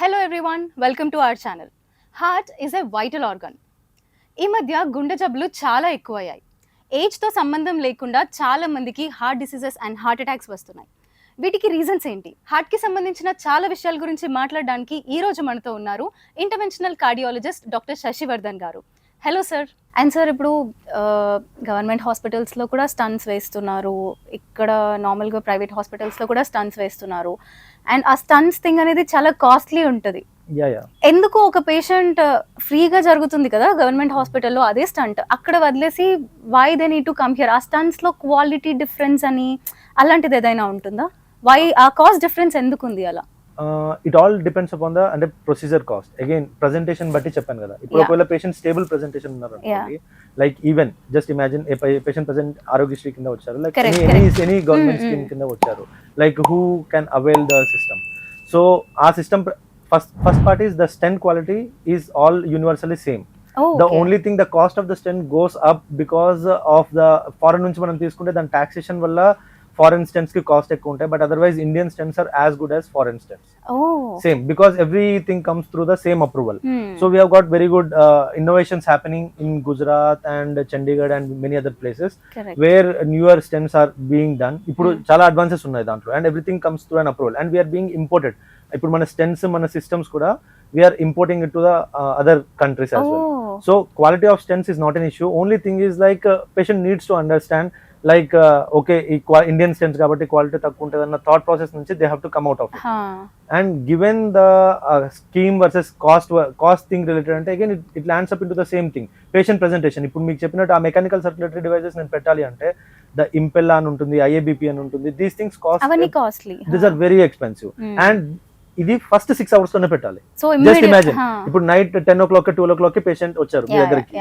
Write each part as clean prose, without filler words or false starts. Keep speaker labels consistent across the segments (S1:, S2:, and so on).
S1: Hello everyone, welcome to our channel. Heart is a vital organ. ఈ మధ్య గుండె జబ్బులు చాలా ఎక్కువయ్యాయి. ఏజ్తో సంబంధం లేకుండా చాలా మందికి heart diseases and heart attacks వస్తున్నాయి. వీటికి రీజన్స్ ఏంటి? హార్ట్కి సంబంధించిన చాలా విషయాల గురించి మాట్లాడడానికి ఈ రోజు మనతో ఉన్నారు ఇంటర్వెన్షనల్ కార్డియాలజిస్ట్ డాక్టర్ శశివర్ధన్ గారు. Hello sir. అండ్ సార్, ఇప్పుడు గవర్నమెంట్ హాస్పిటల్స్లో కూడా స్టంట్స్ వేస్తున్నారు, ఇక్కడ నార్మల్గా ప్రైవేట్ హాస్పిటల్స్లో కూడా స్టంట్స్ వేస్తున్నారు. అండ్ ఆ స్టంట్స్ థింగ్ అనేది చాలా కాస్ట్లీ ఉంటుంది. ఎందుకు ఒక పేషెంట్ ఫ్రీగా జరుగుతుంది కదా గవర్నమెంట్ హాస్పిటల్లో, అదే స్టంట్ అక్కడ వదిలేసి why they need to come here? ఆ స్టంట్స్లో క్వాలిటీ డిఫరెన్స్ అని అలాంటిది ఏదైనా ఉంటుందా? వై ఆ కాస్ట్ డిఫరెన్స్ ఎందుకు ఉంది అలా?
S2: It all depends upon the అంటే ప్రొసీజర్ కాస్ట్. అగైన్ ప్రెజెంటేషన్ బట్టి చెప్పాను కదా. ఇప్పుడు ఒకవేళ పేషెంట్ స్టేబుల్ ప్రెజెంటేషన్ ఉన్నారు అనుకోండి, like even just imagine patient present Aarogyasri కింద వచ్చారు, లైక్ ఎనీ గవర్నమెంట్ స్కీమ్ కింద వచ్చారు, like who can avail the system. So ఆ system first part is the stent quality is all universally same. The only thing, the cost of the stent goes up because of the foreign నుంచి మనం తీసుకుంటే దాని taxation వల్ల foreign stents కి cost ఎక్కువ ఉంటాయి, but otherwise Indian stents are as good as foreign stents. Same, because everything comes through the same approval. So we have got very good innovations happening in Gujarat and Chandigarh and many other places where newer stents are being done. ఇప్పుడు చాలా advances ఉన్నాయి దాంట్లో, and everything comes through an approval, and we are being imported. ఇప్పుడు మన stents, మన systems కూడా we are importing it to the other countries as well. So quality of stents is not an issue. Only thing is like patient needs to understand like okay, Indian stents kabatti quality takku untadana thought process nunchi they have to come out of it. And given the scheme versus cost thing related ante again it lands up into the same thing, patient presentation. Ippudu meeku cheppinattu aa mechanical circulatory devices nenu pettali ante the impella an untundi, IABP an untundi, these things cost,
S1: avani costly,
S2: these are very expensive. And ఇది first 6 hours లోనే పెట్టాలి. Just imagine, ఇప్పుడు night 10 o'clock 12 o'clock patient వచ్చారు మీ దగ్గరికి,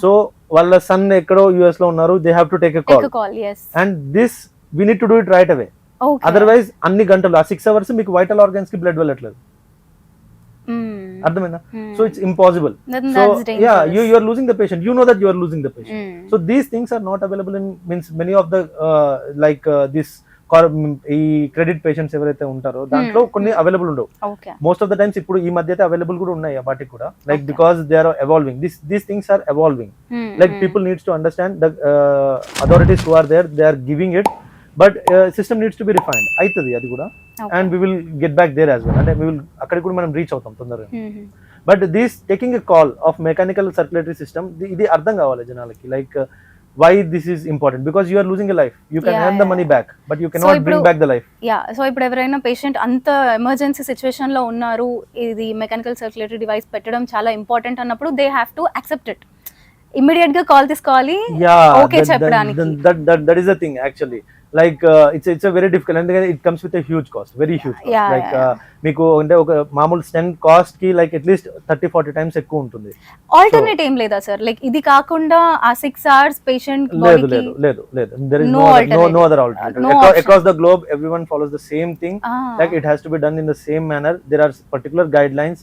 S2: so వాళ్ళ sun ఎక్కడో US లో ఉన్నారు, they have to take a call, and this we need to do it right away. Otherwise అన్ని గంటలు ఆ 6 hours మీకు వైటల్ ఆర్గన్స్ కి బ్లడ్ వెళ్ళట్లేదు. అర్థమైందా? So it's impossible. So yeah, you are losing the patient, you know that you are losing the patient. So these things are not available in means many of the like this ఈ credit patients ఎవరైతే ఉంటారో దాంట్లో కొన్ని available ఉండవు. Most of the times ఇప్పుడు ఈ మధ్య అయితే అవైలబుల్ కూడా ఉన్నాయి వాటికి కూడా, like because they are evolving, these things are evolving. Like people needs to understand the authorities who are there, they are giving it, but system needs to be refined. అవుతుంది అది కూడా, and we will get back there as well. అంటే we will అక్కడికి కూడా మనం reach అవుతాం తొందరగా. But this taking a call of mechanical circulatory system, ఇది అర్థం కావాలి జనాలకి, like why this is important, because you are losing a life. You can earn the money back, but you cannot bring back the life.
S1: So ఇప్పుడు ఎవరైనా patient అంత emergency situation లో ఉన్నారు, ఇది మెకానికల్ సర్క్యులేటరీ డివైస్ పెట్టడం చాలా important అన్నప్పుడు they have to accept it. Immediate గా కాల్ తీసుకోవాలి, ఓకే చెప్పడానికి.
S2: That is the thing actually. Like it's a very difficult, and it comes with a huge cost, very huge cost. Like మీకు అంటే ఒక మామూలు స్టెంట్ కాస్ట్ కి like at least 30-40 times ఎక్కువ ఉంటుంది.
S1: ఆల్టర్నేట్ ఏం లేదా సార్? లైక్ ఇది కాకుండా ఆ 6 hours పేషెంట్
S2: లేదు there is no other alternative. Across the globe everyone follows the same thing. Like it has to be done in the same manner. There are particular guidelines.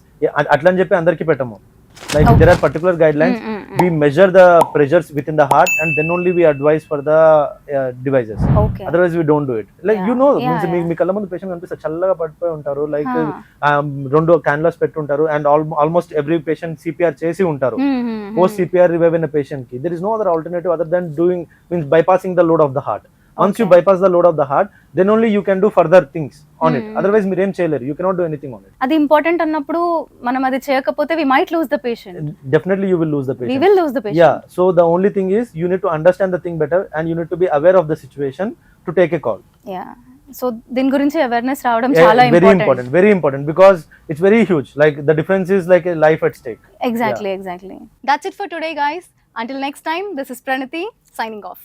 S2: అట్లా అని చెప్పి అందరికీ పెట్టము. Like there are particular guidelines. We measure the pressures within the heart, and then only we advise for the devices. Otherwise we don't do it. Like you know, మీ కళ్ళ ముందు patient కనిపిస్తే చల్లగా పడిపోయి ఉంటారు, లైక్ 2 cannulars పెట్టి ఉంటారు, and almost every patient CPR చేసి ఉంటారు. Post CPR revive in a patient ki there is no other alternative other than doing means bypassing the load of the heart. Once you bypass the load of the heart, then only you can do further things on it. Otherwise మీరేం చేయలేరు, you cannot do anything on it.
S1: అది important అన్నప్పుడు మనం అది చేయకపోతే we might lose the patient.
S2: Definitely you will lose the patient.
S1: We will lose the patient.
S2: Yeah, so the only thing is you need to understand the thing better, and you need to be aware of the situation to take a call.
S1: Yeah, so దీని గురించి awareness రావడం చాలా important.
S2: Very important because it's very huge. Like the difference is like a life at stake.
S1: Exactly. That's it for today guys. Until next time, this is Pranati signing off.